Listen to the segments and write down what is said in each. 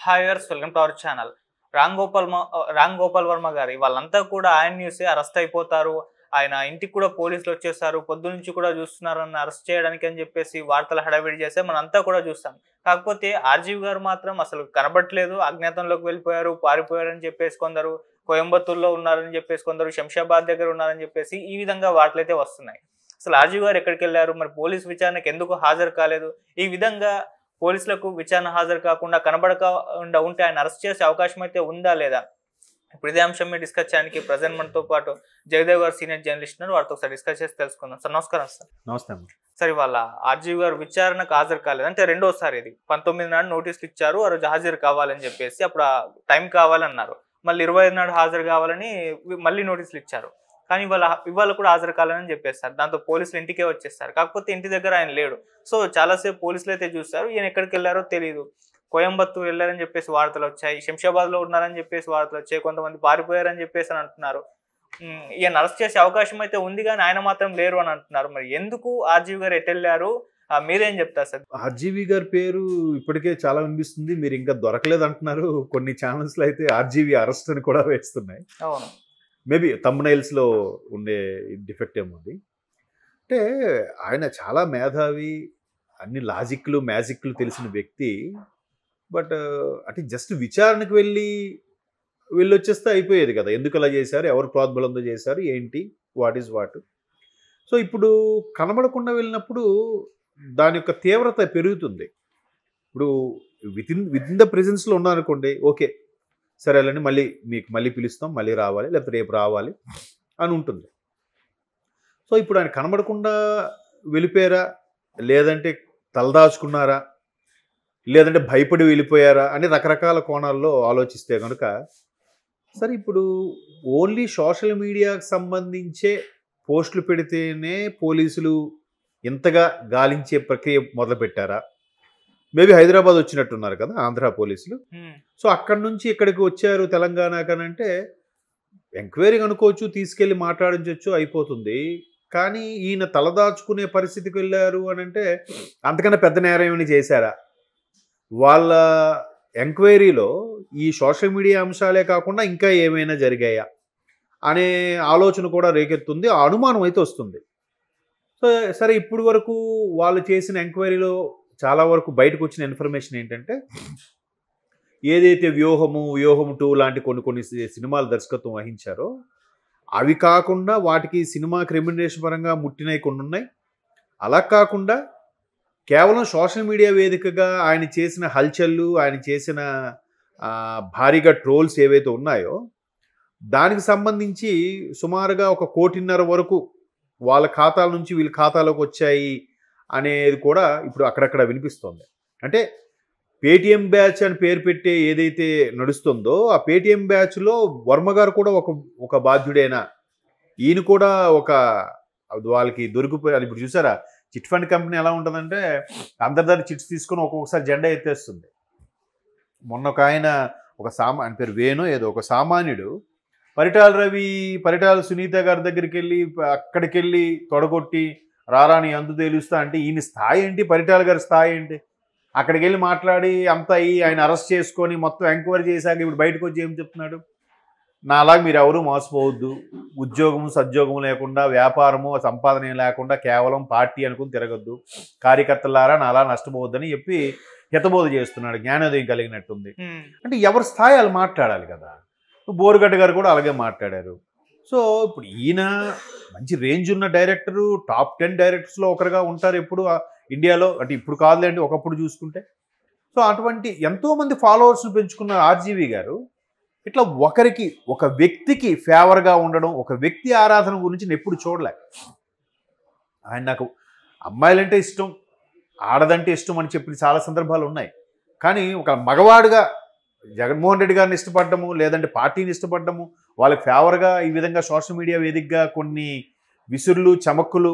Hi viewers, welcome to our channel. Ram Gopal Varma గారి వాళ్ళంతా కూడా ఆయన న్యూసే అరెస్ట్ అయిపోతారు, ఆయన ఇంటికి కూడా పోలీసులు వచ్చేసారు, పొద్దు నుంచి కూడా చూస్తున్నారని అరెస్ట్ చేయడానికి అని చెప్పేసి వార్తలు హడావిడి చేస్తే మనంతా కూడా చూస్తాం. కాకపోతే ఆర్జీవి గారు మాత్రం అసలు కనబడట్లేదు, అజ్ఞాతంలోకి వెళ్ళిపోయారు, పారిపోయారని చెప్పేసి కొందరు, కోయంబత్తూరులో ఉన్నారని చెప్పేసి కొందరు, శంషాబాద్ దగ్గర ఉన్నారని చెప్పేసి ఈ విధంగా వార్తలు అయితే వస్తున్నాయి. అసలు ఆర్జీవి గారు ఎక్కడికి వెళ్ళారు, మరి పోలీసు విచారణకు ఎందుకు హాజరు కాలేదు, ఈ విధంగా పోలీసులకు విచారణ హాజరు కాకుండా కనబడకుండా ఉంటే ఆయన అరెస్ట్ చేసే అవకాశం అయితే ఉందా లేదా? ఇప్పుడు ఇదే అంశం మీద డిస్కస్ చేయడానికి ప్రజెంట్ మనతో పాటు జగదేవ్ గారు సీనియర్ జర్నలిస్ట్ ఉన్నారు, వారితో ఒకసారి డిస్కస్ చేసి తెలుసుకుందాం. సార్ నమస్కారం. సార్ నమస్తే. సార్, ఇవాళ ఆర్జీవి గారు విచారణకు హాజరు కాలేదు అంటే రెండోసారి, ఇది 19 నాడు నోటీసులు ఇచ్చారు, ఆ రోజు హాజరు కావాలని చెప్పేసి, అప్పుడు టైం కావాలన్నారు, మళ్ళీ 25 నాడు హాజరు కావాలని మళ్ళీ నోటీసులు ఇచ్చారు. కానీ ఇవాళ కూడా హాజరు కావాలని చెప్పేస్తారు. దాంతో పోలీసులు ఇంటికే వచ్చేస్తారు. కాకపోతే ఇంటి దగ్గర ఆయన లేడు. సో చాలాసేపు పోలీసులు అయితే చూస్తారు, ఈయన ఎక్కడికి వెళ్ళారో తెలియదు. కోయంబత్తూరు వెళ్ళారని చెప్పేసి వార్తలు వచ్చాయి, శంషాబాద్ లో ఉన్నారని చెప్పేసి వార్తలు వచ్చాయి, కొంతమంది పారిపోయారని చెప్పేసి అని అంటున్నారు. ఈయన అరెస్ట్ చేసే అవకాశం అయితే ఉంది కానీ ఆయన మాత్రం లేరు అని అంటున్నారు. మరి ఎందుకు ఆర్జీవి గారు ఎటు వెళ్ళారు, మీరేం చెప్తారు సార్? ఆర్జీవి గారి పేరు ఇప్పటికే చాలా వినిపిస్తుంది, మీరు ఇంకా దొరకలేదు అంటున్నారు. కొన్ని ఛానల్స్ లో అయితే ఆర్జీవి అరెస్ట్ అని కూడా వేస్తున్నాయి. అవును, మేబీ థంబ్నైల్స్ లో ఉండే డిఫెక్ట్ ఏముంది అంటే, ఆయన చాలా మేధావి, అన్ని లాజిక్లు మ్యాజిక్లు తెలిసిన వ్యక్తి. బట్ అంటే జస్ట్ విచారణకు వెళ్ళొచ్చేస్తే అయిపోయేది కదా. ఎందుకు అలా చేశారు, ఎవరు ప్రోద్బలంతో చేశారు, ఏంటి, వాట్ ఈజ్ వాట్. సో ఇప్పుడు కనబడకుండా వెళ్ళినప్పుడు దాని యొక్క తీవ్రత పెరుగుతుంది. ఇప్పుడు వితిన్ ద ప్రెజెన్స్లో ఉన్నారనుకోండి, ఓకే సరే అని మళ్ళీ పిలుస్తాం, మళ్ళీ రావాలి, లేకపోతే రేపు రావాలి అని ఉంటుంది. సో ఇప్పుడు ఆయన కనబడకుండా వెళ్ళిపోయారా, లేదంటే తలదాచుకున్నారా, లేదంటే భయపడి వెళ్ళిపోయారా అని రకరకాల కోణాల్లో ఆలోచిస్తే కనుక, సరే ఇప్పుడు ఓన్లీ సోషల్ మీడియాకు సంబంధించే పోస్టులు పెడితేనే పోలీసులు ఇంతగా గాలించే ప్రక్రియ మొదలుపెట్టారా? మేబీ హైదరాబాద్ వచ్చినట్టున్నారు కదా ఆంధ్ర పోలీసులు. సో అక్కడి నుంచి ఇక్కడికి వచ్చారు తెలంగాణకనంటే ఎంక్వైరీ అనుకోవచ్చు, తీసుకెళ్ళి మాట్లాడించవచ్చు, అయిపోతుంది. కానీ ఈయన తలదాచుకునే పరిస్థితికి వెళ్ళారు అని అంటే అంతకన్నా పెద్ద నేరం ఏమైనా చేశారా? వాళ్ళ ఎంక్వైరీలో ఈ సోషల్ మీడియా అంశాలే కాకుండా ఇంకా ఏమైనా జరిగాయా అనే ఆలోచన కూడా రేకెత్తుంది, ఆ అనుమానం అయితే వస్తుంది. సో సరే, ఇప్పుడు వరకు వాళ్ళు చేసిన ఎంక్వైరీలో చాలా వరకు బయటకు వచ్చిన ఇన్ఫర్మేషన్ ఏంటంటే, ఏదైతే వ్యూహము 2 లాంటి కొన్ని సినిమాలు దర్శకత్వం వహించారో అవి కాకుండా వాటికి సినిమాకి రెమ్యునరేషన్ పరంగా ముట్టినవి కొన్ని ఉన్నాయి. అలా కాకుండా కేవలం సోషల్ మీడియా వేదికగా ఆయన చేసిన హల్చల్లు, ఆయన చేసిన భారీగా ట్రోల్స్ ఏవైతే ఉన్నాయో దానికి సంబంధించి సుమారుగా 1.5 కోటి వరకు వాళ్ళ ఖాతాల నుంచి వీళ్ళ ఖాతాలోకి వచ్చాయి అనేది కూడా ఇప్పుడు అక్కడక్కడ వినిపిస్తోంది. అంటే పేటిఎం బ్యాచ్ అని పేరు పెట్టే ఏదైతే నడుస్తుందో ఆ పేటిఎం బ్యాచ్లో వర్మ గారు కూడా ఒక బాధ్యుడైనా, ఈయన కూడా వాళ్ళకి దొరికిపోయారు. ఇప్పుడు చూసారా, చిట్ ఫండ్ కంపెనీ ఎలా ఉంటుందంటే అందరి దగ్గర చిట్స్ తీసుకొని ఒక్కొక్కసారి జెండా ఎత్తేస్తుంది. మొన్న ఆయన ఆయన పేరు వేణు ఏదో, ఒక సామాన్యుడు పరిటాల సునీత గారి దగ్గరికి వెళ్ళి అక్కడికి వెళ్ళి తొడగొట్టి రారాని అందు తేలుస్తా అంటే ఈయన స్థాయి ఏంటి, పరిటాల గారి స్థాయి ఏంటి? అక్కడికి వెళ్ళి మాట్లాడి అంతా ఆయన అరెస్ట్ చేసుకొని మొత్తం ఎంక్వైరీ చేశాక ఇప్పుడు బయటకు వచ్చి ఏం చెప్తున్నాడు, నా అలాగే మీరు ఎవరూ మోసపోవద్దు, ఉద్యోగము సద్యోగము లేకుండా, వ్యాపారము సంపాదన లేకుండా కేవలం పార్టీ అనుకుని తిరగద్దు, కార్యకర్తలారా నా అలా నష్టపోవద్దని చెప్పి హితబోధ చేస్తున్నాడు. జ్ఞానోదయం కలిగినట్టుంది. అంటే ఎవరి స్థాయి వాళ్ళు మాట్లాడాలి కదా. బోరుగడ్డ గారు కూడా అలాగే మాట్లాడారు. సో ఇప్పుడు ఈయన మంచి రేంజ్ ఉన్న డైరెక్టరు, టాప్ 10 డైరెక్టర్స్లో ఒకరుగా ఉంటారు ఎప్పుడు ఇండియాలో. అంటే ఇప్పుడు కాదులేండి, ఒకప్పుడు చూసుకుంటే. సో అటువంటి ఎంతోమంది ఫాలోవర్స్ని పెంచుకున్న ఆర్జీవి గారు ఇట్లా ఒక వ్యక్తికి ఫేవర్గా ఉండడం, ఒక వ్యక్తి ఆరాధన గురించి నేను ఎప్పుడు చూడలే. ఆయన నాకు అమ్మాయిలంటే ఇష్టం, ఆడదంటే ఇష్టం అని చెప్పిన చాలా సందర్భాలు ఉన్నాయి. కానీ ఒక మగవాడుగా జగన్మోహన్ రెడ్డి గారిని ఇష్టపడ్డము, లేదంటే పార్టీని ఇష్టపడ్డము, వాళ్ళకి ఫేవర్గా ఈ విధంగా సోషల్ మీడియా వేదికగా కొన్ని విసురులు చమక్కులు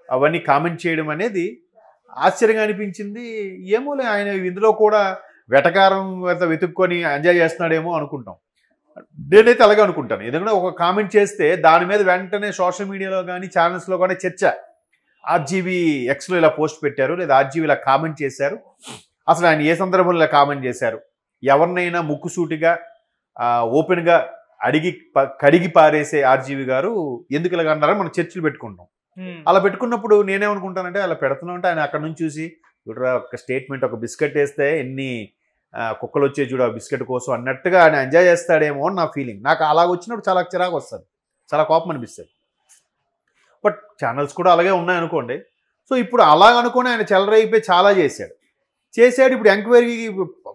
అవన్నీ కామెంట్ చేయడం అనేది ఆశ్చర్యంగా అనిపించింది. ఏమోలే, ఆయన ఇందులో కూడా వెటకారం వెతుక్కొని ఎంజాయ్ చేస్తున్నాడేమో అనుకుంటాం. నేనైతే అలాగే అనుకుంటాను. ఎందుకంటే ఒక కామెంట్ చేస్తే దాని మీద వెంటనే సోషల్ మీడియాలో కానీ ఛానల్స్లో కానీ చర్చ, ఆర్జీవి ఎక్స్లో ఇలా పోస్ట్ పెట్టారు, లేదా ఆర్జీవి ఇలా కామెంట్ చేశారు, అసలు ఆయన ఏ సందర్భంలో ఇలా కామెంట్ చేశారు, ఎవరినైనా ముక్కుసూటిగా ఓపెన్గా కడిగి పారేసే ఆర్జీవి గారు ఎందుకు ఇలాగ అన్నారో మనం చర్చలు పెట్టుకుంటాం. అలా పెట్టుకున్నప్పుడు నేనేమనుకుంటానంటే అలా పెడుతున్నాం అంటే ఆయన అక్కడ నుంచి చూసి చూడరా ఒక స్టేట్మెంట్, ఒక బిస్కెట్ వేస్తే ఎన్ని కుక్కలు వచ్చే చూడు ఆ బిస్కెట్ కోసం అన్నట్టుగా ఆయన ఎంజాయ్ చేస్తాడేమో అని నా ఫీలింగ్. నాకు అలాగ వచ్చినప్పుడు చాలా చిరాకు వస్తుంది, చాలా కోపం అనిపిస్తుంది. బట్ ఛానల్స్ కూడా అలాగే ఉన్నాయనుకోండి. సో ఇప్పుడు అలాగ అనుకుని ఆయన చెలరైపోయి చాలా చేశాడు. ఇప్పుడు ఎంక్వైరీకి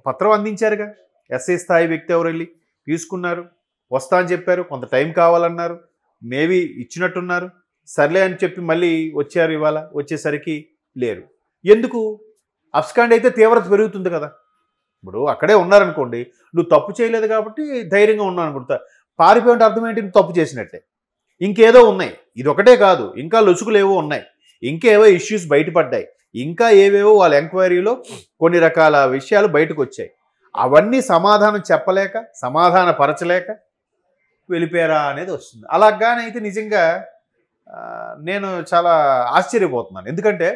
పత్రం అందించారుగా. ఎస్ఐ స్థాయి వ్యక్తి ఎవరు వెళ్ళి తీసుకున్నారు, వస్తా అని చెప్పారు, కొంత టైం కావాలన్నారు, మేబీ ఇచ్చినట్టున్నారు. సర్లే అని చెప్పి మళ్ళీ వచ్చారు. ఇవాళ వచ్చేసరికి లేరు. ఎందుకు? అబ్స్కాండ్ అయితే తీవ్రత పెరుగుతుంది కదా. ఇప్పుడు అక్కడే ఉన్నారనుకోండి, నువ్వు తప్పు చేయలేదు కాబట్టి ధైర్యంగా ఉన్నావు అనుకుంటా. పారిపోయిన అర్థం ఏంటి? నువ్వు తప్పు చేసినట్టే. ఇంకేదో ఉన్నాయి, ఇది ఒకటే కాదు, ఇంకా లొసుకులు ఏవో ఉన్నాయి, ఇంకేవో ఇష్యూస్ బయటపడ్డాయి, ఇంకా ఏవేవో వాళ్ళ ఎంక్వైరీలో కొన్ని రకాల విషయాలు బయటకు వచ్చాయి. అవన్నీ సమాధానం చెప్పలేక, సమాధాన పరచలేక వెళ్ళిపోయారా అనేది వస్తుంది. అలాగానైతే నిజంగా నేను చాలా ఆశ్చర్యపోతున్నాను. ఎందుకంటే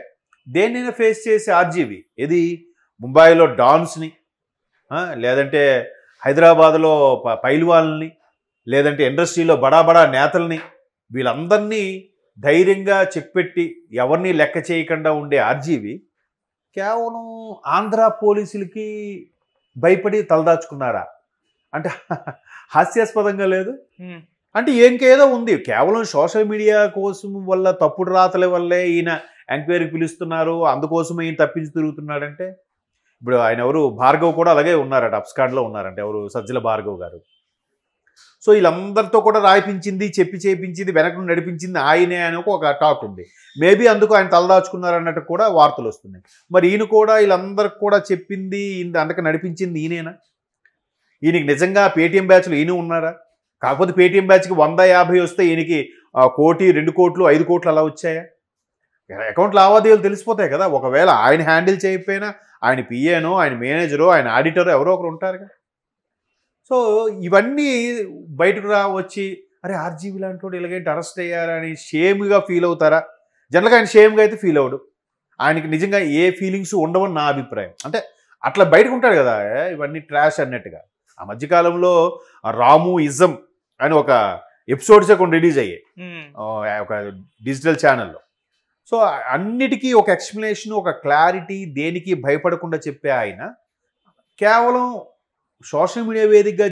దేన్నైనా ఫేస్ చేసే ఆర్జీవి ఇది ముంబైలో డాన్స్ని, లేదంటే హైదరాబాద్లో పైల్వాల్ని, లేదంటే ఇండస్ట్రీలో బడా నేతల్ని, వీళ్ళందరినీ ధైర్యంగా చెప్పెట్టి ఎవరిని లెక్క చేయకుండా ఉండే ఆర్జీవి కేవలం ఆంధ్ర పోలీసులకి భయపడి తలదాచుకున్నారా అంటే హాస్యాస్పదంగా లేదు. అంటే ఇంకేదో ఉంది. కేవలం సోషల్ మీడియా కోసం వల్ల, తప్పుడు రాతల వల్లే ఈయన ఎంక్వైరీకి పిలుస్తున్నారు, అందుకోసమే ఈయన తప్పించి తిరుగుతున్నాడంటే ఇప్పుడు ఆయన ఎవరు భార్గవ్ కూడా అలాగే ఉన్నారట, అబ్స్కాండ్లో ఉన్నారంటే ఎవరు సజ్జల భార్గవ్ గారు. సో వీళ్ళందరితో కూడా రాయిపించింది, చెప్పి చేయించింది, వెనక నడిపించింది ఆయనే అని ఒక టాక్ ఉంది. మేబీ అందుకు ఆయన తలదాచుకున్నారన్నట్టు కూడా వార్తలు వస్తున్నాయి. మరి ఈయన కూడా వీళ్ళందరికి కూడా చెప్పింది, అందుకు నడిపించింది ఈయనేనా? ఈయనకి నిజంగా పేటీఎం బ్యాచ్లు ఈయన ఉన్నారా? కాకపోతే పేటీఎం బ్యాచ్కి 150 వస్తే ఈయనకి 1 కోటి, 2 కోట్లు, 5 కోట్లు అలా వచ్చాయా? అకౌంట్ లావాదేవీలు తెలిసిపోతాయి కదా. ఒకవేళ ఆయన హ్యాండిల్ చేయకపోయినా ఆయన పిఏనో, ఆయన మేనేజరో, ఆయన ఆడిటరో ఎవరో ఒకరు ఉంటారుగా. సో ఇవన్నీ బయటకు వచ్చి అరే ఆర్జీవి లాంటి వాడు ఇలాగేంటి అరెస్ట్ అయ్యారని షేమ్గా ఫీల్ అవుతారా? జనరల్గా ఆయన షేమ్గా అయితే ఫీల్ అవ్వడు. ఆయనకి నిజంగా ఏ ఫీలింగ్స్ ఉండవని నా అభిప్రాయం. అంటే అట్లా బయటకు ఉంటాడు కదా, ఇవన్నీ ట్రాష్ అన్నట్టుగా. ఆ మధ్యకాలంలో రాము ఇజం అని ఒక ఎపిసోడ్స్ కొన్ని రిలీజ్ అయ్యాయి ఒక డిజిటల్ ఛానల్లో. సో అన్నిటికీ ఒక ఎక్స్ప్లెనేషన్, ఒక క్లారిటీ, దేనికి భయపడకుండా చెప్పే ఆయన కేవలం సోషల్ మీడియా వేదికగా